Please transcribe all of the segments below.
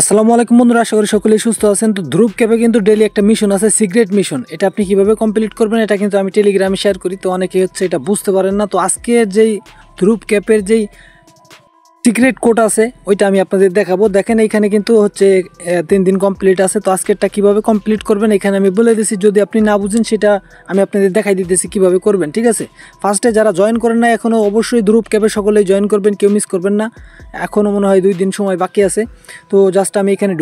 আসসালামু আলাইকুম বন্ধুরা, আশা করি সকলেই সুস্থ আছেন। তো ধ্রুব ক্যাপে কিন্তু ডেইলি একটা মিশন আছে, সিক্রেট মিশন। এটা আপনি কিভাবে কমপ্লিট করবেন এটা কিন্তু আমি টেলিগ্রামে শেয়ার করি, তো অনেকে হচ্ছে এটা বুঝতে পারেন না। তো আজকে যেই ধ্রুব ক্যাপের যেই সিক্রেট কোড আছে ওইটা আমি আপনাদের দেখাবো। দেখেন এইখানে কিন্তু হচ্ছে 3 দিন কমপ্লিট আছে। তো আজকেরটা কিভাবে কমপ্লিট করবেন এখানে আমি বলে দিয়েছি, যদি আপনি না বুঝেন সেটা আমি আপনাদের দেখাই দিতেছি কিভাবে করবেন, ঠিক আছে। ফার্স্টে যারা জয়েন করেন না এখনও, অবশ্যই ধ্রুব ক্যাপে সকলেই জয়েন করবেন, কেউ মিস করবেন না। এখনও মনে হয় 2 দিন সময় বাকি আছে। তো জাস্ট আমি এখানে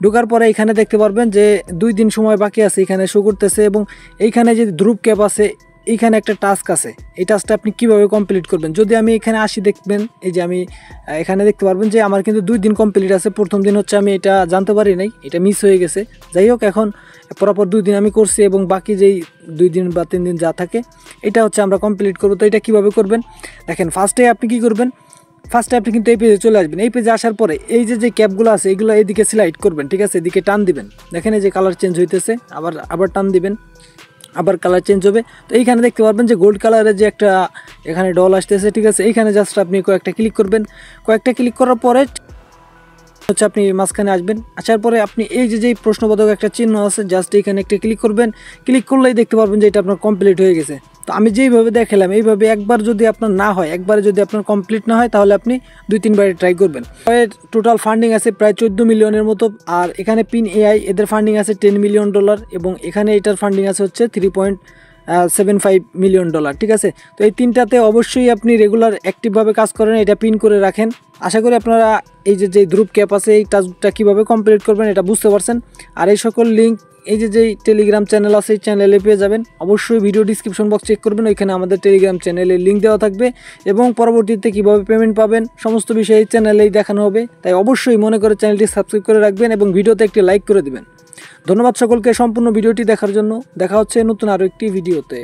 ঢুকার পরে এখানে দেখতে পারবেন যে 2 দিন সময় বাকি আছে, এখানে শো করতেছে। এবং এইখানে যে ধ্রুব ক্যাপ আছে এইখানে একটা টাস্ক আছে, এই টাস্কটা আপনি কিভাবে কমপ্লিট করবেন। যদি আমি এখানে আসি, দেখবেন এই যে আমি এখানে দেখতে পারবেন যে আমার কিন্তু 2 দিন কমপ্লিট আছে। প্রথম দিন হচ্ছে আমি এটা জানতে পারি নাই, এটা মিস হয়ে গেছে। যাই হোক, এখন পরপর 2 দিন আমি করছি এবং বাকি যেই 2 দিন বা 3 দিন যা থাকে এটা হচ্ছে আমরা কমপ্লিট করবো। তো এটা কীভাবে করবেন দেখেন। ফার্স্টে আপনি কী করবেন, ফার্স্টে আপনি কিন্তু এই পেজে চলে আসবেন। এই পেজে আসার পরে এই যে ক্যাপগুলো আছে এগুলো এইদিকে সিলেক্ট করবেন, ঠিক আছে। এদিকে টান দিবেন, দেখেন এই যে কালার চেঞ্জ হইতেছে, আবার টান দিবেন, আবার কালার চেঞ্জ হবে। তো এইখানে দেখতে পারবেন যে গোল্ড কালারের যে একটা এখানে ডল আসতেছে, ঠিক আছে। এইখানে জাস্ট আপনি কয়েকটা ক্লিক করবেন। কয়েকটা ক্লিক করার পরে হচ্ছে আপনি মাঝখানে আসবেন। আসার পরে আপনি এই যে প্রশ্নবোধক একটা চিহ্ন আছে, জাস্ট এইখানে একটা ক্লিক করবেন। ক্লিক করলেই দেখতে পারবেন যে এটা আপনার কমপ্লিট হয়ে গেছে। তো আমি যেইভাবে দেখালাম এইভাবে একবার যদি আপনার না হয়, একবারে যদি আপনার কমপ্লিট না হয়, তাহলে আপনি 2-3 বারে ট্রাই করবেন। টোটাল ফান্ডিং আছে প্রায় 14 মিলিয়নের মতো। আর এখানে পিন এআই এদের ফান্ডিং আছে $10 মিলিয়ন, এবং এখানে এটার ফান্ডিং আছে হচ্ছে $3.75 মিলিয়ন, ঠিক আছে। তো এই তিনটাতে অবশ্যই আপনি রেগুলার অ্যাক্টিভভাবে কাজ করেন, এটা পিন করে রাখেন। আশা করি আপনারা এই যে ধ্রুব ক্যাপ আছে এই টাস্কটা কীভাবে কমপ্লিট করবেন এটা বুঝতে পারছেন। আর এই সকল লিঙ্ক এই যে টেলিগ্রাম চ্যানেল আছে এই চ্যানেলে পেয়ে যাবেন। অবশ্যই ভিডিও ডিসক্রিপশন বক্স চেক করবেন, ওইখানে আমাদের টেলিগ্রাম চ্যানেলের লিঙ্ক দেওয়া থাকবে, এবং পরবর্তীতে কীভাবে পেমেন্ট পাবেন সমস্ত বিষয় এই চ্যানেলেই দেখানো হবে। তাই অবশ্যই মনে করে চ্যানেলটি সাবস্ক্রাইব করে রাখবেন এবং ভিডিওতে একটি লাইক করে দিবেন। ধন্যবাদ সকলকে সম্পূর্ণ ভিডিওটি দেখার জন্য। দেখা হচ্ছে নতুন আরও একটি ভিডিওতে।